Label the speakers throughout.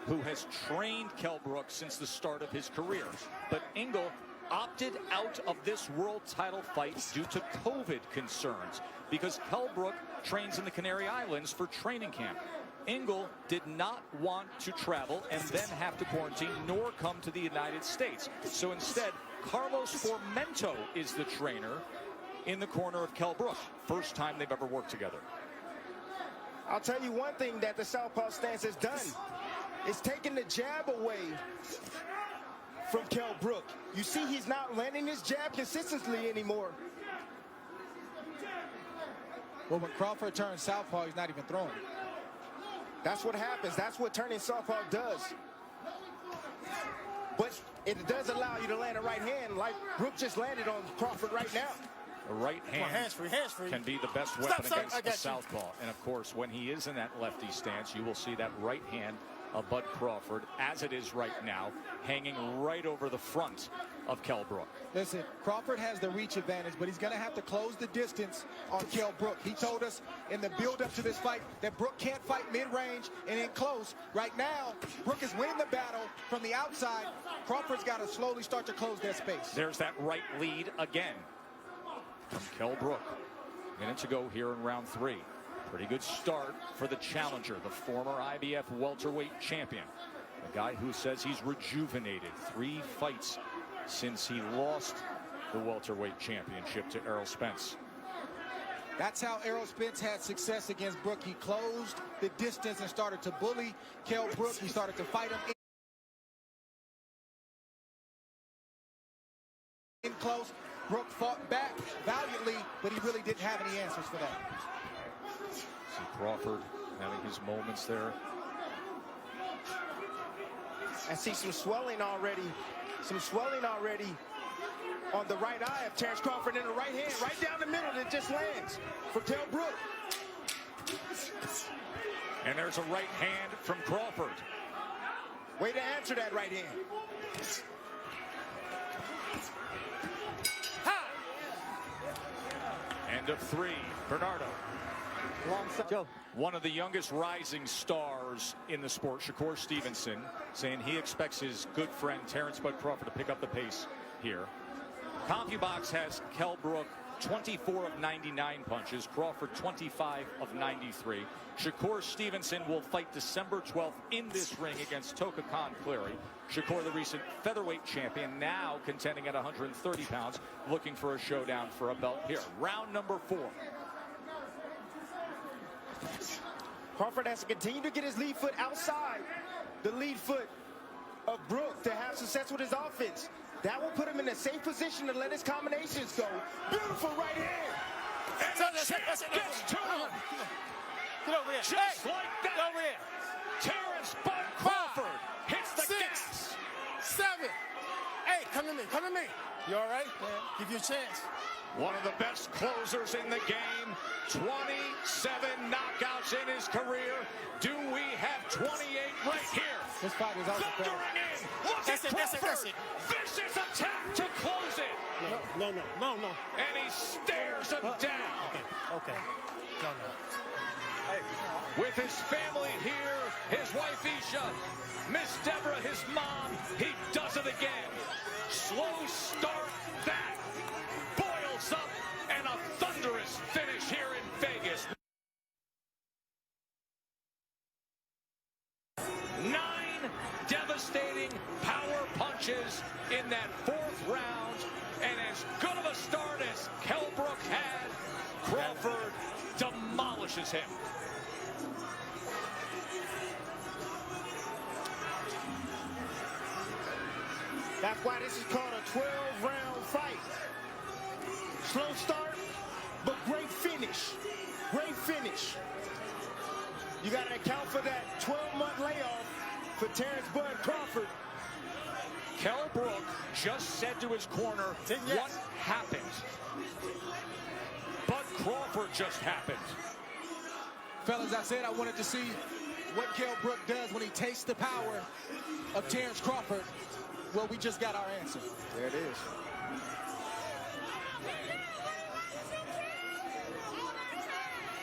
Speaker 1: who has trained Kell Brook since the start of his career. But Engel opted out of this world title fight due to COVID concerns because Kell Brook trains in the Canary Islands for training camp. Engel did not want to travel and then have to quarantine nor come to the United States. So instead, Carlos Formento is the trainer in the corner of Kell Brook. First time they've ever worked together.
Speaker 2: I'll tell you one thing that the southpaw stance has done. It's taken the jab away from Kell Brook. You see he's not landing his jab consistently anymore.
Speaker 3: Well, when Crawford turns southpaw, he's not even throwing.
Speaker 2: That's what happens. That's what turning southpaw does. But it does allow you to land a right hand like Brook just landed on Crawford right now.
Speaker 1: A right hand can be the best weapon against the southpaw. And of course, when he is in that lefty stance, you will see that right hand of Bud Crawford, as it is right now, hanging right over the front of Kell Brook.
Speaker 3: Listen, Crawford has the reach advantage, but he's going to have to close the distance on Kell Brook. He told us in the build-up to this fight that Brook can't fight mid-range and in close. Right now, Brook is winning the battle from the outside. Crawford's got to slowly start to close that space.
Speaker 1: There's that right lead again from Kell Brook. Minute to go here in round 3. Pretty good start for the challenger, the former IBF welterweight champion. A guy who says he's rejuvenated. 3 fights since he lost the welterweight championship to Errol Spence.
Speaker 3: That's how Errol Spence had success against Brook. He closed the distance and started to bully Kell Brook. He started to fight him in close. Brook fought back valiantly, but he really didn't have any answers for that.
Speaker 1: See Crawford having his moments there.
Speaker 2: I see some swelling already. Some swelling already on the right eye of Terrence Crawford in the right hand, right down the middle that just lands for Kell Brook.
Speaker 1: And there's a right hand from Crawford.
Speaker 2: Way to answer that right hand.
Speaker 1: End of 3. Bernardo. One of the youngest rising stars in the sport, Shakur Stevenson, saying he expects his good friend Terrence Bud Crawford to pick up the pace here. CompuBox has Kell Brook 24 of 99 punches, Crawford 25 of 93. Shakur Stevenson will fight December 12th in this ring against Toka Khan Cleary. Shakur, the recent featherweight champion, now contending at 130 pounds, looking for a showdown for a belt here. Round number 4.
Speaker 2: Crawford has to continue to get his lead foot outside the lead foot of Brook to have success with his offense. That will put him in a safe position to let his combinations go. Beautiful right hand.
Speaker 1: And the champ gets to him.
Speaker 4: Get over here.
Speaker 1: Just like that.
Speaker 4: Get over here.
Speaker 1: Terrence Bud Crawford hits the
Speaker 4: 6,
Speaker 1: gas.
Speaker 4: 7. Hey, come to me. Come to me. You all right? Yeah. Give you a chance.
Speaker 1: One of the best closers in the game. 27 knockouts in his career. Do we have 28 right here?
Speaker 3: This fight is over.
Speaker 1: Thundering in. Look at Crawford. Vicious attack to close it.
Speaker 4: No.
Speaker 1: And he stares him down.
Speaker 4: Okay. No.
Speaker 1: With his family here, his wife Isha, Miss Deborah, his mom, he does it again. Slow start, that boils up, and a thunderous finish here in Vegas. 9 devastating power punches in that 4th round, and as good of a start as Kell Brook had, Crawford demolishes him.
Speaker 2: That's why this is called a 12-round fight. Slow start, but great finish. Great finish. You got to account for that 12-month layoff for Terrence Bud Crawford.
Speaker 1: Kell Brook just said to his corner, what happened? Bud Crawford just happened.
Speaker 3: Fellas, I said I wanted to see what Kell Brook does when he tastes the power of Terrence Crawford. Well, we just got our answer.
Speaker 2: There it is.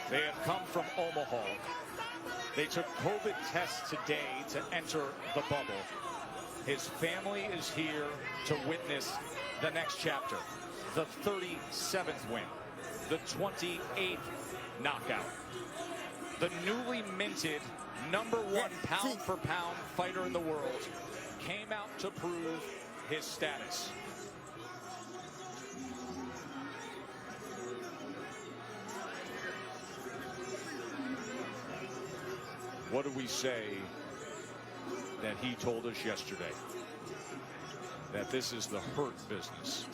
Speaker 1: They have come from Omaha. They took COVID tests today to enter the bubble. His family is here to witness the next chapter. The 37th win. The 28th knockout. The newly minted #1 pound-for-pound fighter in the world came out to prove his status. What do we say that he told us yesterday? That this is the hurt business.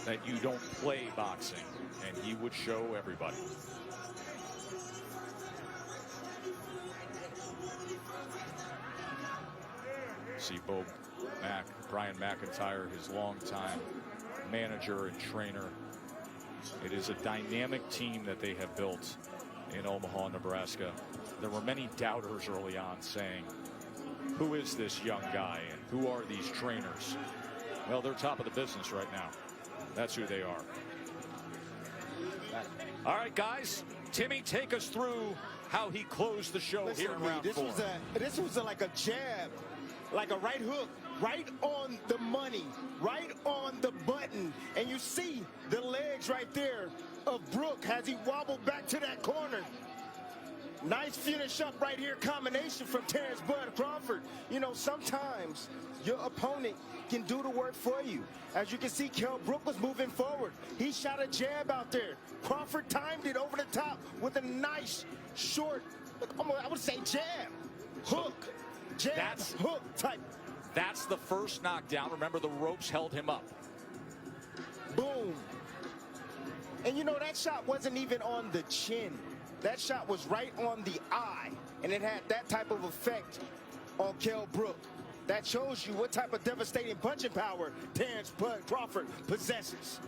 Speaker 1: That you don't play boxing. And he would show everybody. See Brian McIntyre, his longtime manager and trainer. It is a dynamic team that they have built in Omaha, Nebraska. There were many doubters early on saying, who is this young guy and who are these trainers? Well, they're top of the business right now. That's who they are. All right, guys. Timmy, take us through how he closed the show. Listen, here in round 4.
Speaker 2: This was like a jab, like a right hook, right on the money, right on the button. And you see the legs right there of Brook as he wobbled back to that corner. Nice finish up right here, combination from Terrence Bud Crawford. You know, sometimes your opponent can do the work for you. As you can see, Kell Brook was moving forward. He shot a jab out there. Crawford timed it over the top with a nice, short, I would say jab, hook, jab, hook type.
Speaker 1: That's the first knockdown. Remember, the ropes held him up.
Speaker 2: Boom. And you know, that shot wasn't even on the chin. That shot was right on the eye, and it had that type of effect on Kell Brook. That shows you what type of devastating punching power Terrence Bud Crawford possesses.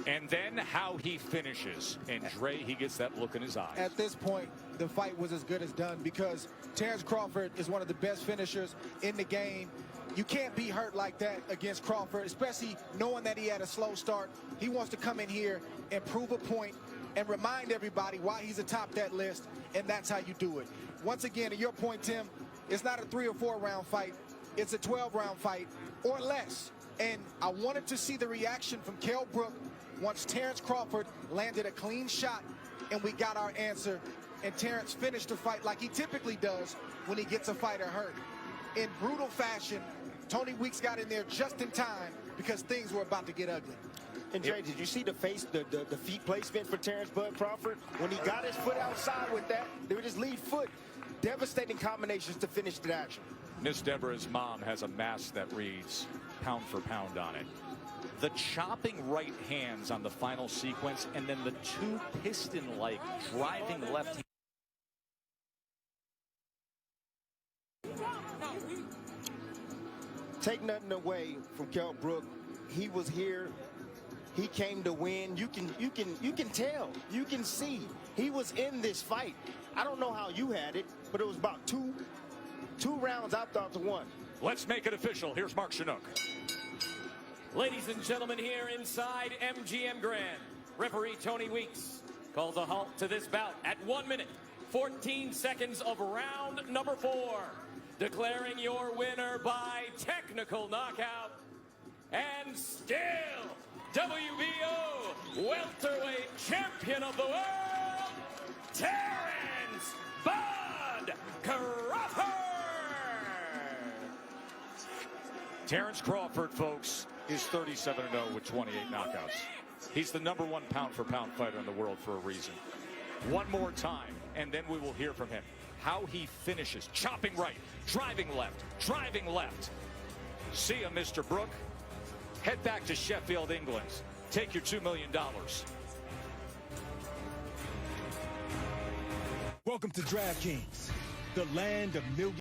Speaker 1: And then how he finishes. And Dre, he gets that look in his eyes.
Speaker 3: At this point, the fight was as good as done because Terrence Crawford is one of the best finishers in the game. You can't be hurt like that against Crawford, especially knowing that he had a slow start. He wants to come in here and prove a point and remind everybody why he's atop that list, and that's how you do it. Once again, to your point, Tim, it's not a 3 or 4 round fight. It's a 12-round fight or less. And I wanted to see the reaction from Kell Brook once Terrence Crawford landed a clean shot and we got our answer. And Terrence finished the fight like he typically does when he gets a fighter hurt. In brutal fashion, Tony Weeks got in there just in time because things were about to get ugly.
Speaker 2: And Jay, did you see the feet placement for Terrence Bud Crawford? When he got his foot outside with that, they were just lead foot. Devastating combinations to finish the action.
Speaker 1: Miss Deborah's mom has a mask that reads pound for pound on it. The chopping right hands on the final sequence, and then the 2 piston-like driving left.
Speaker 2: Take nothing away from Kell Brook. He was here. He came to win. You can tell. You can see he was in this fight. I don't know how you had it, but it was about two rounds out to 1.
Speaker 1: Let's make it official. Here's Mark Chinook.
Speaker 5: Ladies and gentlemen, here inside MGM Grand, referee Tony Weeks calls a halt to this bout at 1 minute, 14 seconds of round number 4. Declaring your winner by technical knockout and still WBO welterweight champion of the world, Terrence Bud Crawford.
Speaker 1: Terrence Crawford, folks, is 37-0 with 28 knockouts. He's the #1 pound-for-pound fighter in the world for a reason. One more time, and then we will hear from him. How he finishes, chopping right, driving left. See ya, Mr. Brook. Head back to Sheffield, England. Take your $2 million.
Speaker 6: Welcome to DraftKings, the land of millions.